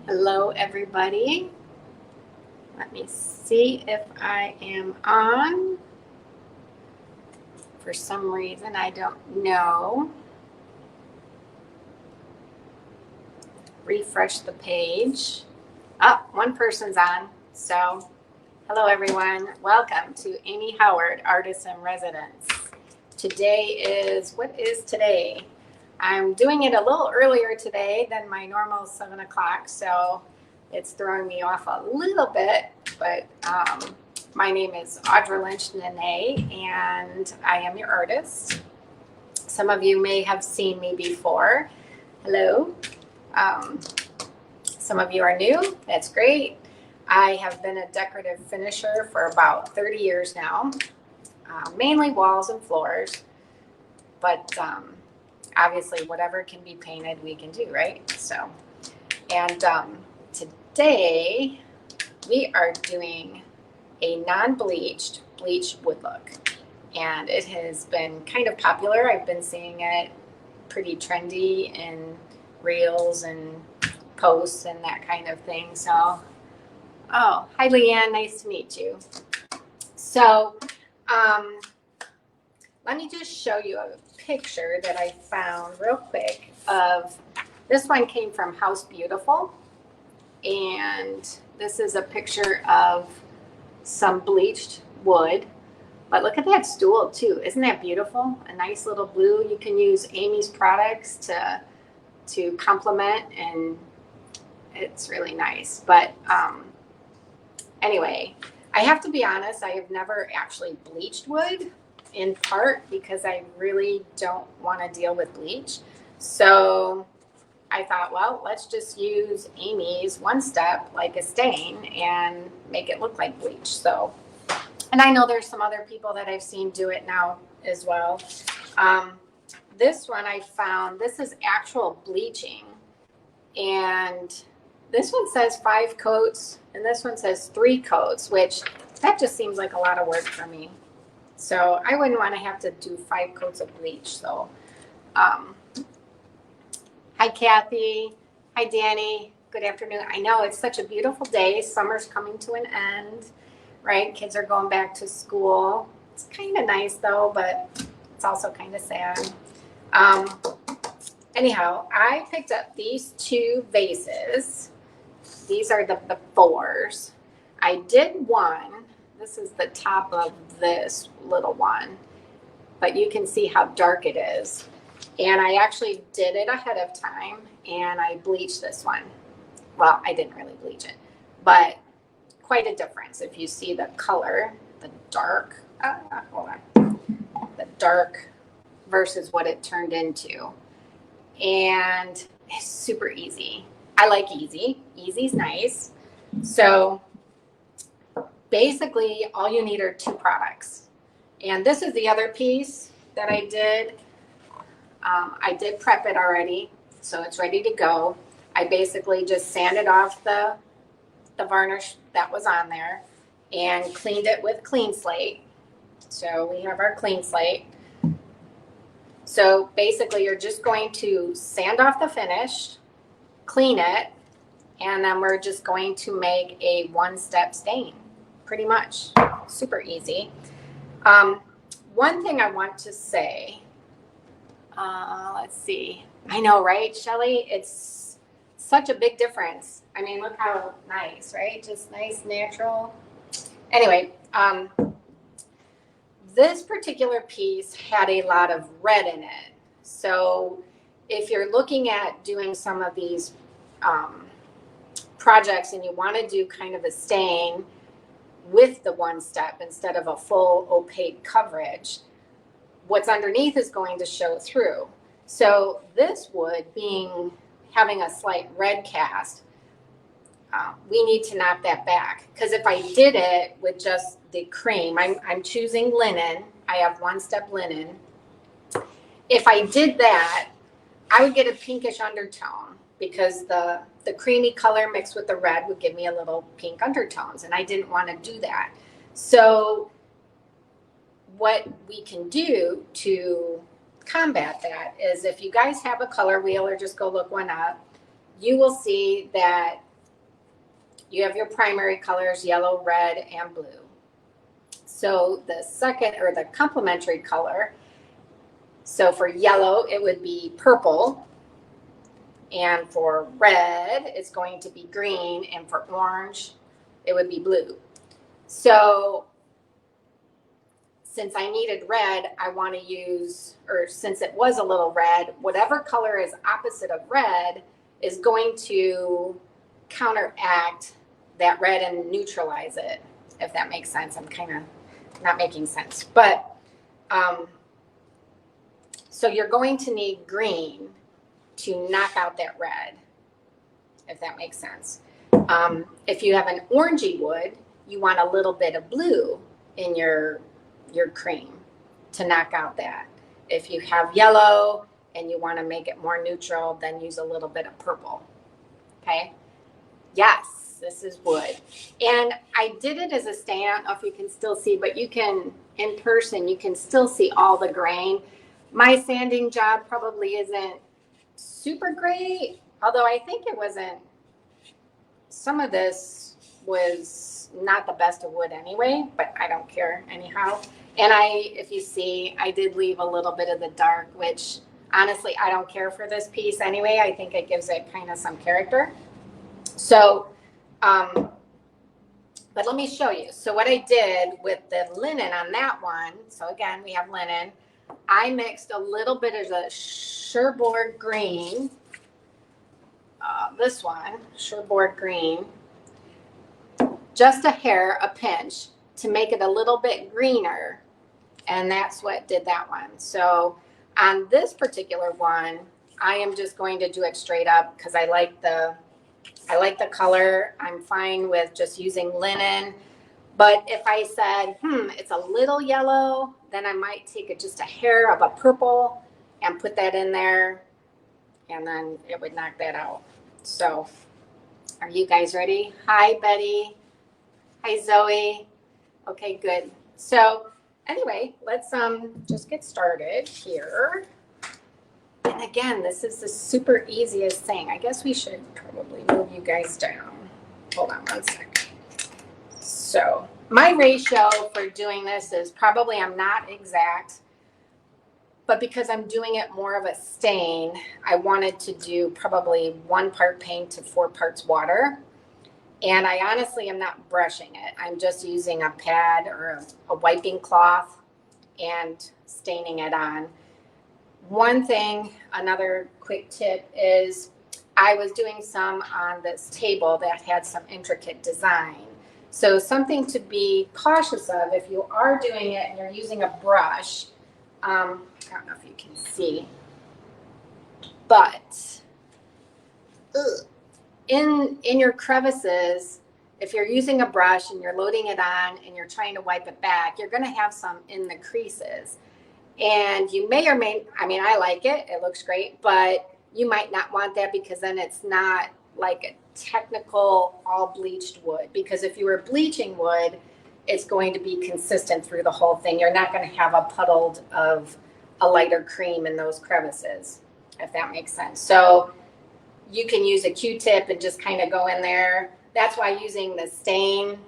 Hello, everybody. Let me see if I am on. For some reason, I don't know. Refresh the page. Oh, one person's on. So, hello, everyone. Welcome to Amy Howard, Artist in Residence. Today is, what is today? I'm doing it a little earlier today than my normal 7 o'clock, so it's throwing me off a little bit, but my name is Audra Lynch Nanay, and I am your artist. Some of you may have seen me before. Hello. Some of you are new. That's great. I have been a decorative finisher for about 30 years now, mainly walls and floors, but obviously whatever can be painted we can do, right? So, and today we are doing a non-bleached bleached wood look, and it has been kind of popular. I've been seeing it pretty trendy in reels and posts and that kind of thing. So, oh, hi Leanne, nice to meet you. So let me just show you a picture that I found real quick of, this one came from House Beautiful, and this is a picture of some bleached wood. But look at that stool too. Isn't that beautiful? A nice little blue. You can use Amy's products to complement, and it's really nice. But anyway, I have to be honest, I have never actually bleached wood, in part because I really don't want to deal with bleach. So I thought, well, let's just use Amy's One Step, like a stain, and make it look like bleach. So, and I know there's some other people that I've seen do it now as well. This one I found, this is actual bleaching, and this one says 5 coats, and this one says 3 coats, which that just seems like a lot of work for me. So I wouldn't want to have to do 5 coats of bleach. So, hi Kathy, hi Danny, good afternoon. I know it's such a beautiful day. Summer's coming to an end, right? Kids are going back to school. It's kind of nice though, but it's also kind of sad. Anyhow, I picked up these 2 vases. These are the 4s. I did one. This is the top of this little one, but you can see how dark it is. And I actually did it ahead of time, and I bleached this one. Well, I didn't really bleach it, but quite a difference. If you see the color, the dark, hold on, the dark versus what it turned into. And it's super easy. I like easy. Easy's nice. So basically all you need are 2 products. And this is the other piece that I did. I did prep it already, so it's ready to go. I basically just sanded off the varnish that was on there and cleaned it with Clean Slate. So we have our Clean Slate. So basically you're just going to sand off the finish, clean it, and then we're just going to make a 1-step stain. Pretty much. Super easy. One thing I want to say, let's see. I know, right, Shelly? It's such a big difference. I mean, look how nice, right? Just nice, natural. Anyway, this particular piece had a lot of red in it. So if you're looking at doing some of these projects and you want to do kind of a stain with the 1-step instead of a full opaque coverage, what's underneath is going to show through. So this wood having a slight red cast, we need to knock that back, because if I did it with just the cream, I'm choosing linen. I have 1-step linen. If I did that, I would get a pinkish undertone, because the creamy color mixed with the red would give me a little pink undertones, and I didn't want to do that. So what we can do to combat that is, if you guys have a color wheel or just go look one up, you will see that you have your primary colors, yellow, red, and blue. So the second, or the complementary color, so for yellow, it would be purple. And for red, it's going to be green. And for orange, it would be blue. So since I needed red, I want to use, or since it was a little red, whatever color is opposite of red is going to counteract that red and neutralize it, if that makes sense. I'm kind of not making sense. But so you're going to need green to knock out that red, if that makes sense. If you have an orangey wood, you want a little bit of blue in your cream to knock out that. If you have yellow and you want to make it more neutral, then use a little bit of purple. Okay? Yes, this is wood. And I did it as a stain. I don't know if you can still see, but you can, in person, you can still see all the grain. My sanding job probably isn't super great, although I think it wasn't, some of this was not the best of wood anyway, but I don't care anyhow. And if you see, I did leave a little bit of the dark, which honestly, I don't care for this piece anyway. I think it gives it kind of some character. So, but let me show you. So what I did with the linen on that one, so again, we have linen. I mixed a little bit of the Cherbourg green, this one, Cherbourg green, just a hair, a pinch, to make it a little bit greener. And that's what did that one. So on this particular one, I am just going to do it straight up because I like the color. I'm fine with just using linen. But if I said, it's a little yellow, then I might take just a hair of a purple and put that in there, and then it would knock that out. So are you guys ready? Hi, Betty. Hi, Zoe. Okay, good. So anyway, let's just get started here. And again, this is the super easiest thing. I guess we should probably move you guys down. Hold on one second. So my ratio for doing this is probably, I'm not exact, but because I'm doing it more of a stain, I wanted to do probably 1 part paint to 4 parts water. And I honestly am not brushing it. I'm just using a pad or a wiping cloth and staining it on. One thing, another quick tip is I was doing some on this table that had some intricate design. So something to be cautious of if you are doing it and you're using a brush. I don't know if you can see, but in your crevices, if you're using a brush and you're loading it on and you're trying to wipe it back, you're going to have some in the creases. And you may or may, I mean, I like it. It looks great, but you might not want that because then it's not like a technical all bleached wood. Because if you were bleaching wood, it's going to be consistent through the whole thing. You're not going to have a puddled of a lighter cream in those crevices, if that makes sense. So you can use a Q-tip and just kind of go in there. That's why using the stain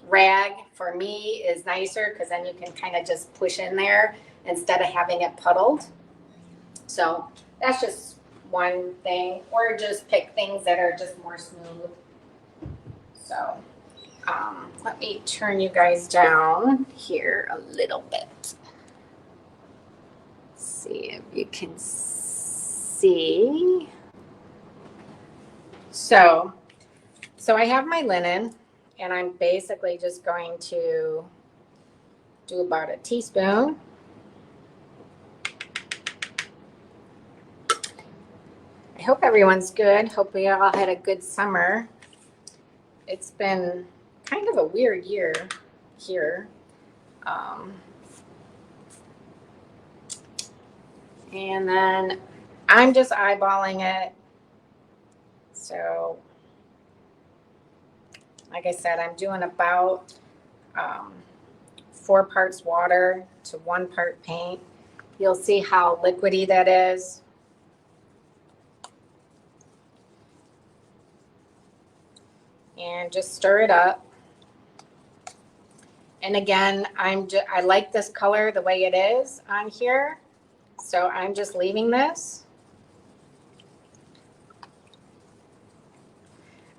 rag for me is nicer, because then you can kind of just push in there instead of having it puddled. So that's just one thing, or just pick things that are just more smooth. So let me turn you guys down here a little bit. See if you can see. So I have my linen, and I'm basically just going to do about a teaspoon. I hope everyone's good. Hope we all had a good summer. It's been kind of a weird year here. And then I'm just eyeballing it. So like I said, I'm doing about 4 parts water to 1 part paint. You'll see how liquidy that is. and just stir it up. And again, I like this color the way it is on here, so I'm just leaving this.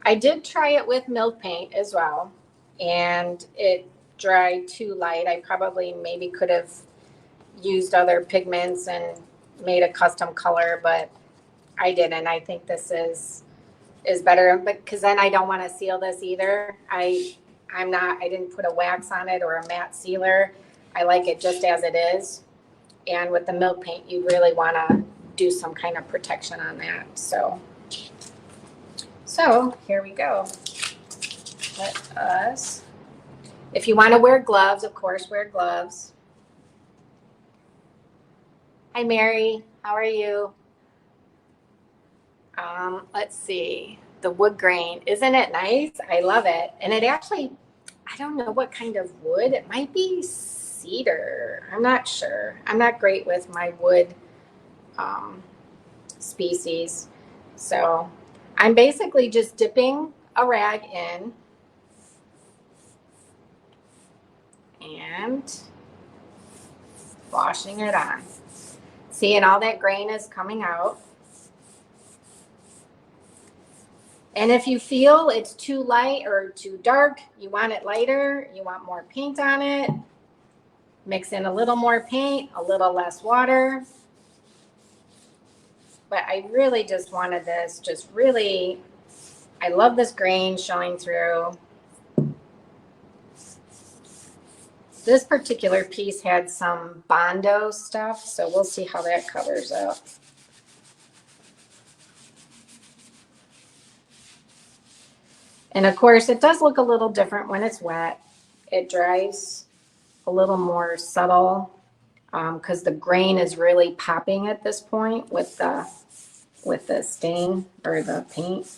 I did try it with milk paint as well, and it dried too light. I probably maybe could have used other pigments and made a custom color, but I didn't. I think this is better, but because then I don't want to seal this either. I didn't put a wax on it or a matte sealer. I like it just as it is. And with the milk paint, you really want to do some kind of protection on that. So here we go. Let us, if you want to wear gloves, of course, wear gloves. Hi, Mary. How are you? Let's see. The wood grain. Isn't it nice? I love it. And it actually, I don't know what kind of wood. It might be cedar. I'm not sure. I'm not great with my wood species. So I'm basically just dipping a rag in and washing it on. See, and all that grain is coming out. And if you feel it's too light or too dark, you want it lighter, you want more paint on it, mix in a little more paint, a little less water. But I really just wanted this, just really, I love this grain showing through. This particular piece had some Bondo stuff, so we'll see how that covers up. And of course, it does look a little different when it's wet. It dries a little more subtle because the grain is really popping at this point with the stain or the paint.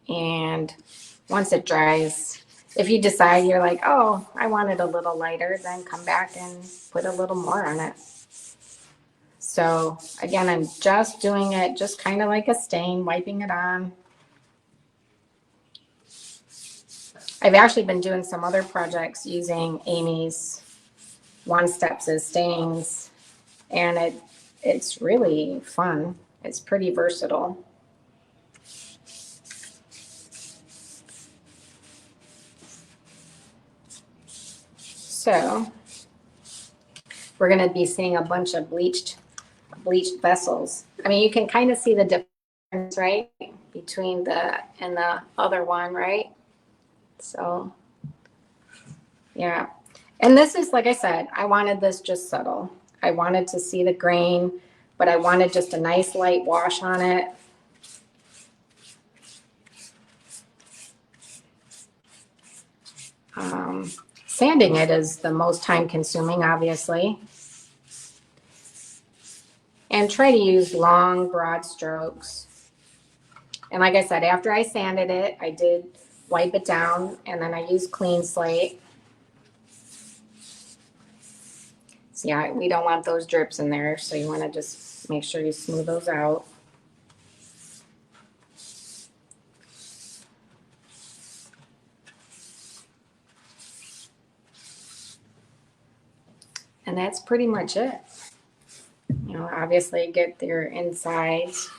And once it dries, if you decide you're like, oh, I want it a little lighter, then come back and put a little more on it. So again, I'm just doing it just kind of like a stain, wiping it on. I've actually been doing some other projects using Amy's One Steps as stains, and it's really fun. It's pretty versatile. So we're going to be seeing a bunch of bleached vessels. I mean, you can kind of see the difference, right, between the and the other one, right? So yeah. And this is, like I said, I wanted this just subtle. I wanted to see the grain, but I wanted just a nice light wash on it. Sanding it is the most time consuming, obviously. And try to use long, broad strokes. And like I said, after I sanded it, I did wipe it down, and then I used clean slate. So yeah, we don't want those drips in there, so you want to just make sure you smooth those out. And that's pretty much it. You know, obviously get your insides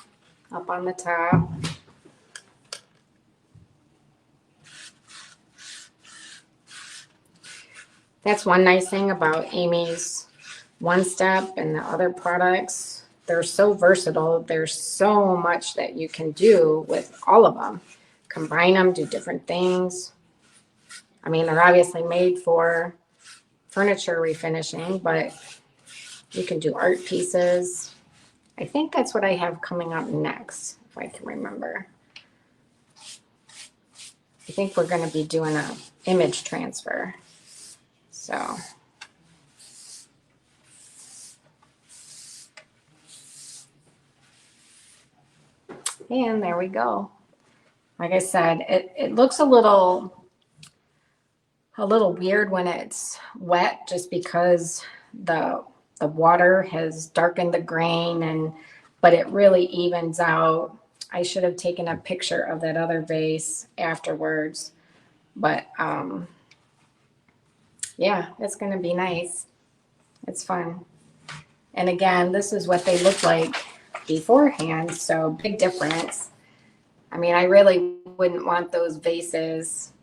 up on the top. That's one nice thing about Amy's One Step and the other products. They're so versatile. There's so much that you can do with all of them. Combine them, do different things. I mean, they're obviously made for furniture refinishing, but you can do art pieces. I think that's what I have coming up next, if I can remember. I think we're going to be doing an image transfer. So. And there we go. Like I said, it looks a little weird when it's wet, just because the the water has darkened the grain, but it really evens out. I should have taken a picture of that other vase afterwards, but yeah, it's going to be nice. It's fun. And again, this is what they look like beforehand, so big difference. I mean, I really wouldn't want those vases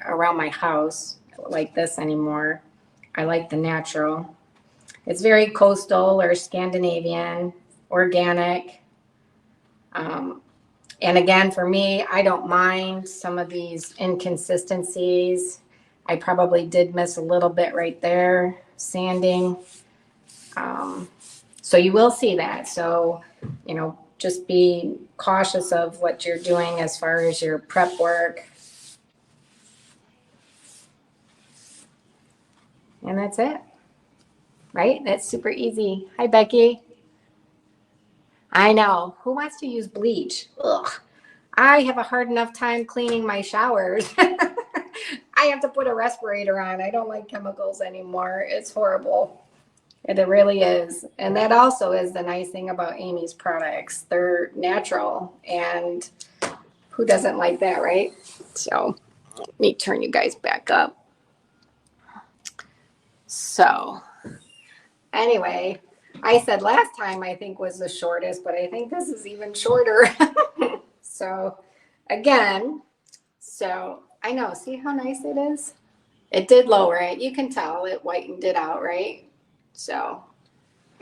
around my house like this anymore. I like the natural. It's very coastal or Scandinavian, organic. And again, for me, I don't mind some of these inconsistencies. I probably did miss a little bit right there, sanding. So you will see that. So, you know, just be cautious of what you're doing as far as your prep work. And that's it, right? That's super easy. Hi, Becky. I know. Who wants to use bleach? Ugh. I have a hard enough time cleaning my showers. I have to put a respirator on. I don't like chemicals anymore. It's horrible. It really is. And that also is the nice thing about Amy's products. They're natural, and who doesn't like that, right? So let me turn you guys back up. So anyway, I said last time I think was the shortest, but I think this is even shorter. So again, so I know, see how nice it is? It did lower it. You can tell it whitened it out, right? So,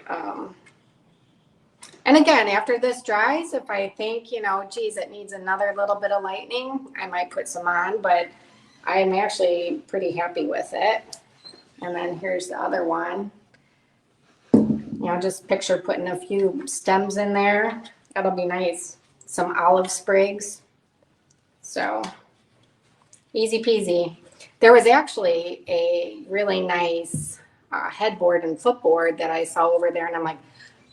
and again, after this dries, if I think, you know, geez, it needs another little bit of lightening, I might put some on, but I'm actually pretty happy with it. And then here's the other one. You know, just picture putting a few stems in there. That'll be nice. Some olive sprigs. So easy peasy. There was actually a really nice headboard and footboard that I saw over there, and I'm like,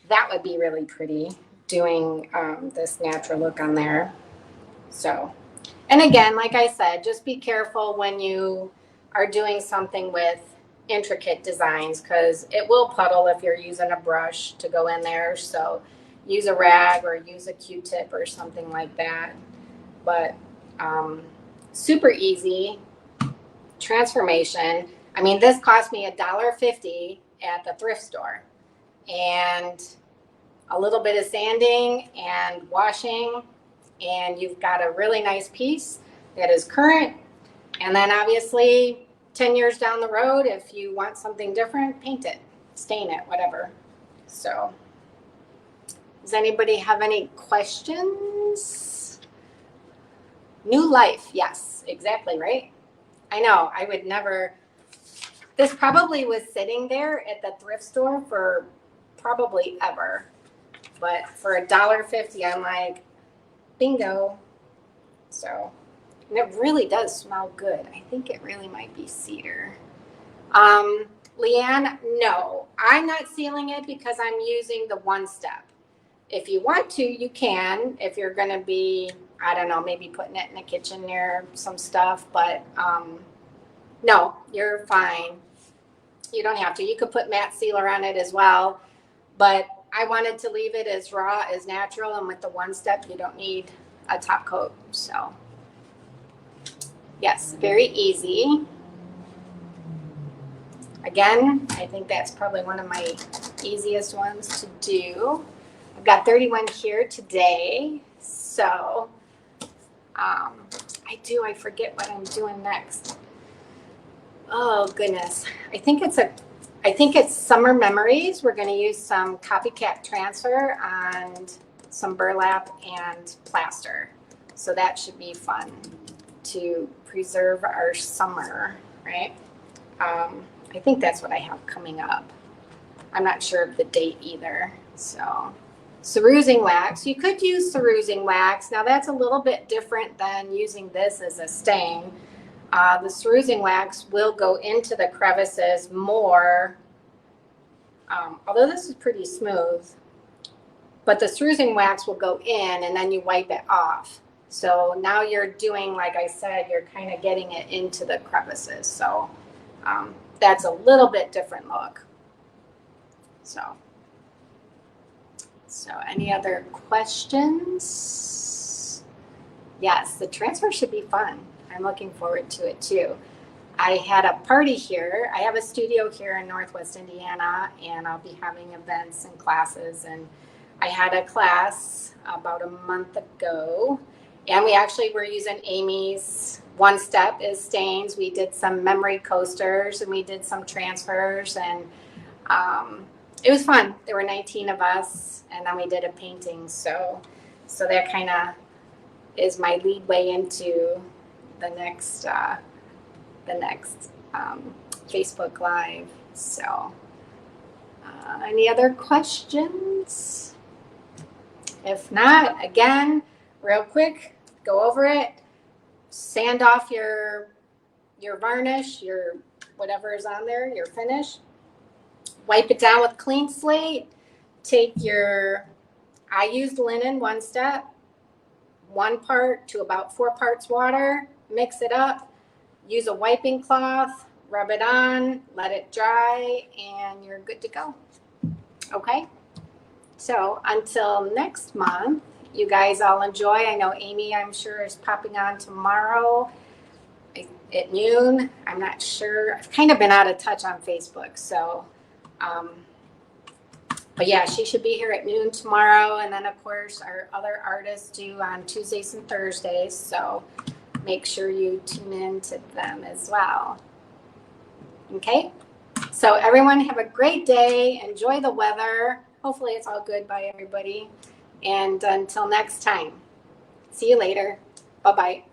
that would be really pretty doing this natural look on there. So, and again, like I said, just be careful when you are doing something with intricate designs, because it will puddle if you're using a brush to go in there. So use a rag or use a Q-tip or something like that. But super easy transformation. I mean, this cost me $1.50 at the thrift store, and a little bit of sanding and washing, and you've got a really nice piece that is current. And then obviously 10 years down the road, if you want something different, paint it, stain it, whatever. So does anybody have any questions? New life. Yes, exactly, right? I know, I would never, this probably was sitting there at the thrift store for probably ever, but for $1.50, I'm like, bingo. So, and it really does smell good. I think it really might be cedar. Leanne, no, I'm not sealing it because I'm using the one step. If you want to, you can, if you're going to be, I don't know, maybe putting it in the kitchen near some stuff, but no, you're fine. You don't have to. You could put matte sealer on it as well, but I wanted to leave it as raw, as natural, and with the one step, you don't need a top coat. So yes, very easy. Again, I think that's probably one of my easiest ones to do. I've got 31 here today, so I forget what I'm doing next. Oh goodness, I think it's Summer Memories. We're going to use some copycat transfer and some burlap and plaster, so that should be fun to preserve our summer, right? I think that's what I have coming up. I'm not sure of the date either. So cerusing wax, you could use cerusing wax. Now that's a little bit different than using this as a stain. The cerusing wax will go into the crevices more, although this is pretty smooth, but the cerusing wax will go in and then you wipe it off. So now you're doing, like I said, you're kind of getting it into the crevices. So that's a little bit different look. So any other questions? Yes, the transfer should be fun. I'm looking forward to it too. I had a party here. I have a studio here in Northwest Indiana, and I'll be having events and classes. And I had a class about a month ago, and we actually were using Amy's one step is stains. We did some memory coasters, and we did some transfers, and it was fun. There were 19 of us, and then we did a painting. So that kind of is my lead way into the next Facebook Live. So, any other questions? If not, again, real quick, go over it. Sand off your varnish, your whatever is on there, your finish. Wipe it down with clean slate. I used linen one step, 1 part to about 4 parts water, mix it up, use a wiping cloth, rub it on, let it dry, and you're good to go. Okay? So until next month, you guys all enjoy. I know Amy, I'm sure, is popping on tomorrow at noon. I'm not sure. I've kind of been out of touch on Facebook, so but yeah, she should be here at noon tomorrow. And then, of course, our other artists do on Tuesdays and Thursdays. So make sure you tune in to them as well. Okay? So everyone have a great day. Enjoy the weather. Hopefully it's all good by everybody. And until next time, see you later. Bye-bye.